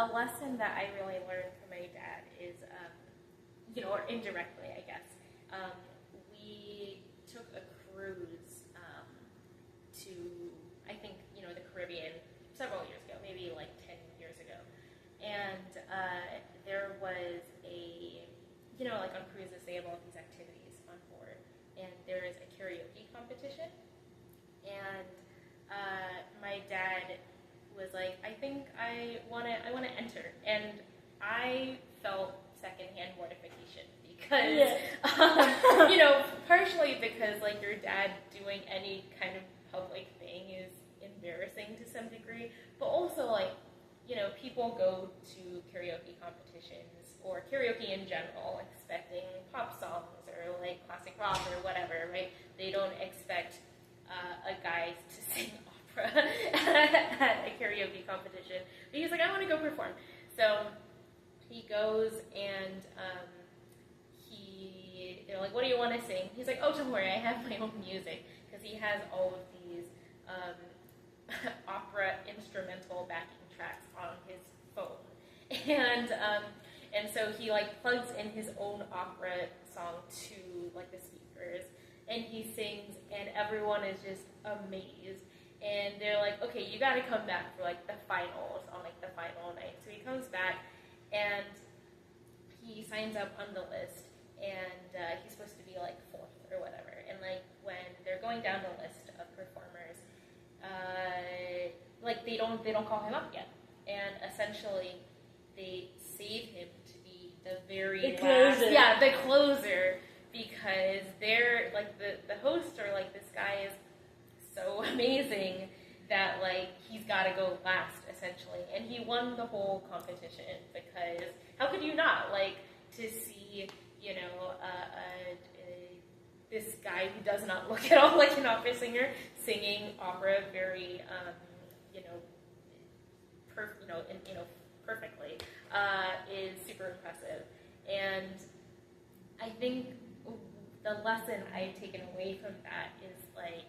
a lesson that I really learned from my dad is, or indirectly, I guess, we took a cruise to, I think, the Caribbean several years ago, maybe like 10 years ago. And there was like on cruises, they have all these activities on board. And there is a karaoke competition. And my dad was like, I think I want to enter. And I felt secondhand mortification because, partially because like your dad doing any kind of public thing is embarrassing to some degree, but also like, people go to karaoke competitions or karaoke in general expecting pop songs or like classic rock or whatever, right? They don't expect a guy to sing opera at a karaoke competition. But he's like, I want to go perform. So he goes and they're like, what do you want to sing? He's like, oh, don't worry, I have my own music. Because he has all of these opera instrumental backing tracks on his phone. And so he like plugs in his own opera song to like the speakers. And he sings, and everyone is just amazed. And they're like, okay, you got to come back for like the finals on like the final night. So he comes back, and he signs up on the list, and he's supposed to be like fourth or whatever. And like when they're going down the list of performers, like they don't call him up yet, and essentially they save him to be the very last, the closer. Because they're like the hosts are like, this guy is so amazing that like he's got to go last essentially, and he won the whole competition because how could you not like to see this guy who does not look at all like an opera singer singing opera very perfectly is super impressive. And I think the lesson I've taken away from that is like,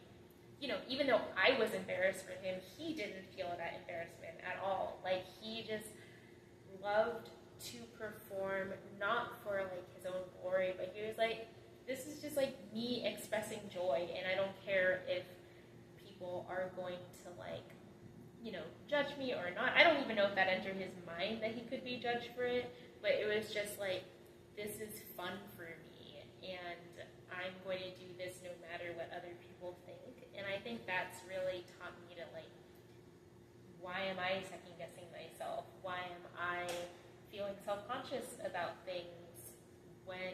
even though I was embarrassed for him, he didn't feel that embarrassment at all. Like, he just loved to perform, not for like his own glory, but he was like, this is just like me expressing joy, and I don't care if people are going to like, judge me or not. I don't even know if that entered his mind that he could be judged for it, but it was just like, this is fun for me, and I'm going to do this no matter what other people think. And I think that's really taught me to like, why am I second guessing myself? Why am I feeling self-conscious about things when,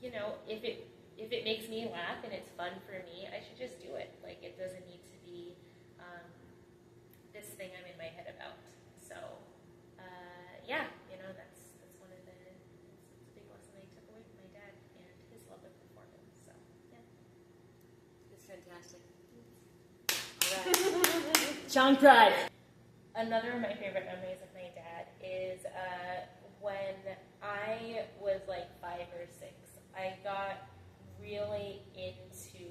if it makes me laugh and it's fun for me, I should just do it. Like, it doesn't need to be this thing I'm in my head about. So, that's one of the big lesson I took away from my dad and his love of performance. So, yeah. It's fantastic. All right. Chong Pride. Another of my favorite memories of my dad is when I was like 5 or 6. I got really into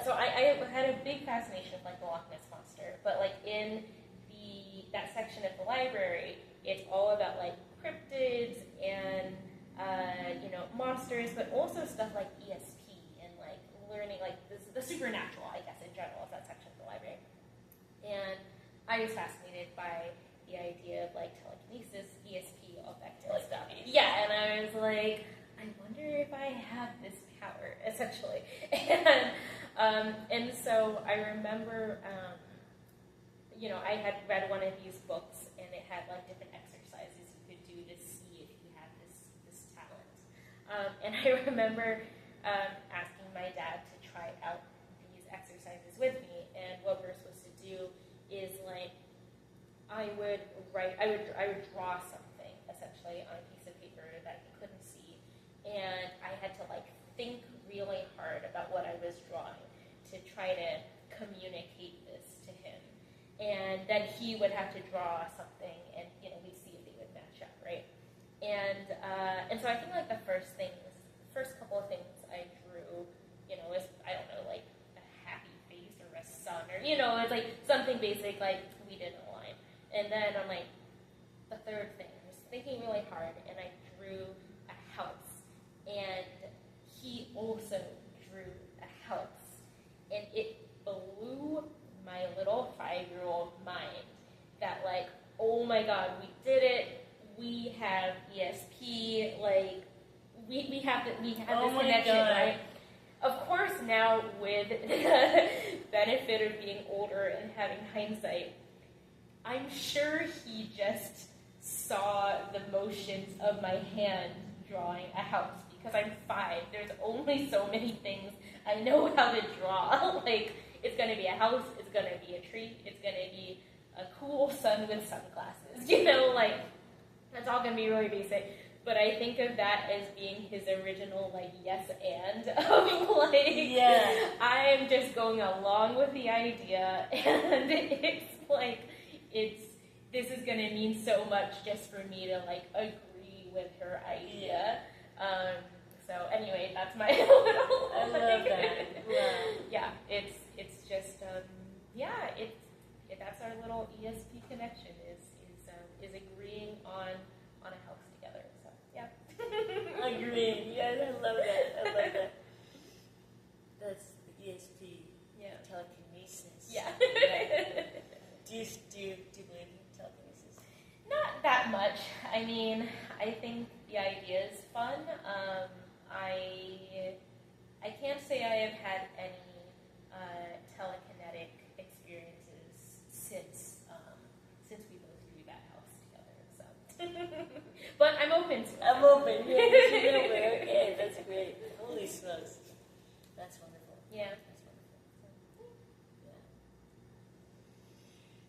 so I had a big fascination with like the Loch Ness Monster, but like in that section of the library, it's all about like cryptids and monsters, but also stuff like ESP and like learning like the supernatural, I guess, in general, of that section of the library. And I was fascinated by the idea of like telekinesis, ESP, all that kind of stuff. Yeah, and I was like, I wonder if I have this power, essentially. And so I remember, I had read one of these books, and it had like different exercises you could do to see if you had this talent. And I remember asking my dad to try out these exercises with me, and what we were supposed to do is like, I would draw something essentially on a piece of paper that he couldn't see, and I had to like think really hard about what I was drawing to try to communicate this to him, and then he would have to draw something, and we'd see if they would match up, right? And so I think like the first couple of things I drew, was, I don't know, like a happy face or a sun or or, you know, it's like something basic, like we didn't align. And then I'm like, the third thing, I was thinking really hard, and I drew a house. And he also drew a house. And it blew my little 5-year-old mind that, like, oh my God, we did it. We have ESP, like, we have this connection, right? Of course, now with the benefit of being older and having hindsight, I'm sure he just saw the motions of my hand drawing a house, because I'm 5. There's only so many things I know how to draw. Like, it's going to be a house, it's going to be a tree, it's going to be a cool sun with sunglasses, you know, like, that's all going to be really basic. But I think of that as being his original, like, yes and of, like, yeah. I'm just going along with the idea, and it's like, this is going to mean so much just for me to, like, agree with her idea. So anyway, that's my little, I love that. Yeah, it's just, that's our little ESP connection, is agreeing on a house together. So yeah. Agreed. Yeah, I love that. That's the ESP. Yeah. Telekinesis. Yeah. Right. Do you believe in telekinesis? Not that much. I mean, I think the idea is fun. I can't say I have had any telekinetic experiences since we both drew that house together. So, but I'm open to it. I'm open. Yeah, okay, that's great. Holy smokes, that's wonderful. Yeah. That's wonderful. Yeah.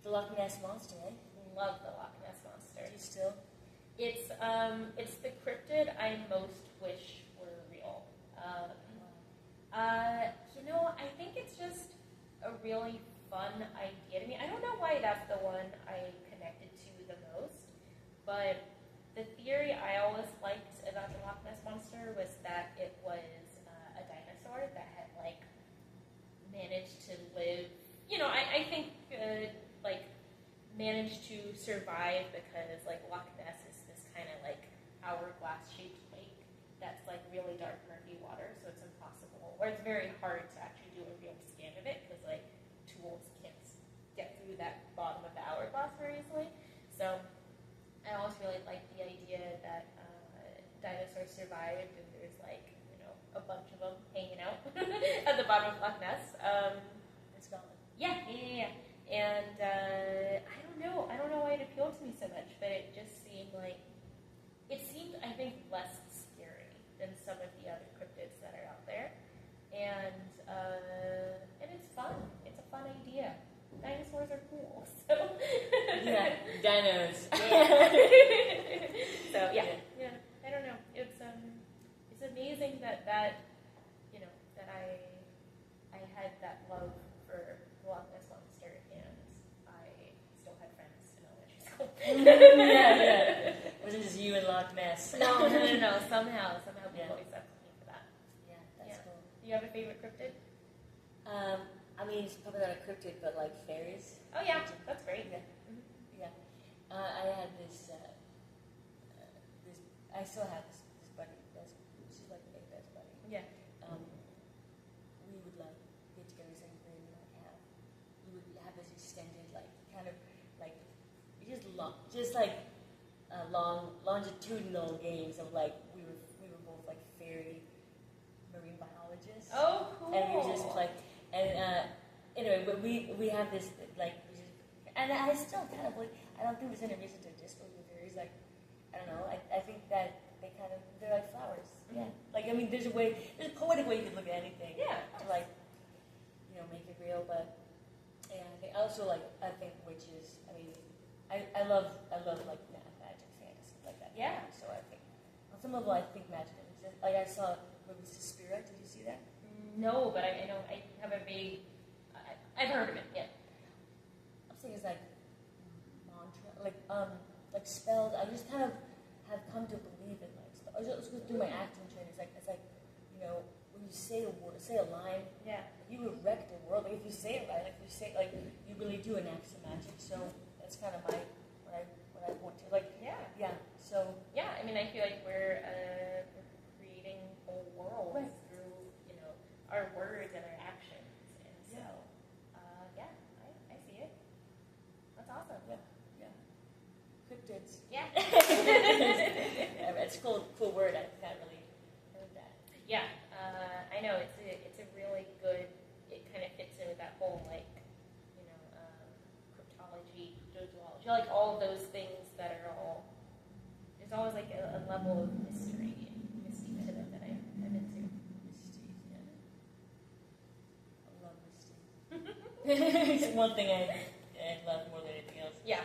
The Loch Ness Monster, eh? Love the Loch Ness Monster. Do you still? It's the cryptid I most wish were real. I think it's just a really fun idea to me. I don't know why that's the one I connected to the most, but the theory I always liked about the Loch Ness Monster was that it was a dinosaur that had, like, managed to live, I think, managed to survive because, like, Loch Ness is this kind of, like, hourglass-shaped lake that's, like, really dark, murky water, so it's impossible, or it's very hard to actually do a real scan of it because, like, tools can't get through that bottom of the hourglass very easily. So I always really liked the idea that dinosaurs survived, and there's, like, a bunch of them hanging out at the bottom of Loch Ness. In Scotland. Yeah. And I don't know why it appealed to me so much, but it just seemed, I think, less scary than some of the other cryptids that are out there. And it's fun. It's a fun idea. Dinosaurs are cool, so. Yeah, dinos. So yeah. I don't know. It's amazing that I had that love for the Loch Ness Monster, and I still had friends in elementary school. Yeah. It wasn't just you and Loch Ness. No. Somehow people accepted me for that. Yeah, that's cool. Do you have a favorite cryptid? I mean, it's probably not a cryptid, but like fairies. Oh yeah, that's great. Yeah. Mm-hmm. Yeah. I had this. I still have this buddy. She's like my best buddy. Yeah. We would like get together and we would have this extended, like, kind of like long longitudinal games of, like, we were both like fairy marine biologists. Oh, cool. And we would just play. And anyway, but we have this, like, and I still kind of believe. I don't think there's any reason to disbelieve in fairies. Like, I don't know. I think that they're like flowers. Mm-hmm. Yeah. Like, I mean, there's a poetic way you can look at anything. Yeah. To, like, make it real. But yeah, I think witches. I mean, I love like magic, fantasy, like that. Yeah. So I think on some level I think magic exists. Like, I saw movies to Spirit. Did you see that? No, but I know I have a vague. I've heard of it. Yeah. I'm saying it's like mantra, like spells. I just kind of have come to believe in, like, I was just through my acting training. It's like when you say a word, say a line, Yeah. you would wreck the world. Like if you say it right, like if you say like you really do enact some magic. So that's kind of what I want to like. Yeah. So Yeah, I mean, I feel like we're creating whole worlds Right. through, our words and our actions. And so, I see it. That's awesome. yeah, cryptids. Yeah. Yeah, it's a cool word. I haven't really heard that. Yeah, I know, it's a really good, it kind of fits in with that whole, cryptology, cryptozoology, like all of those things that are all, there's always like a level of mystery and mystique to them that I'm into. Misty, yeah. I love Misty. It's one thing I love more than anything else. Yeah.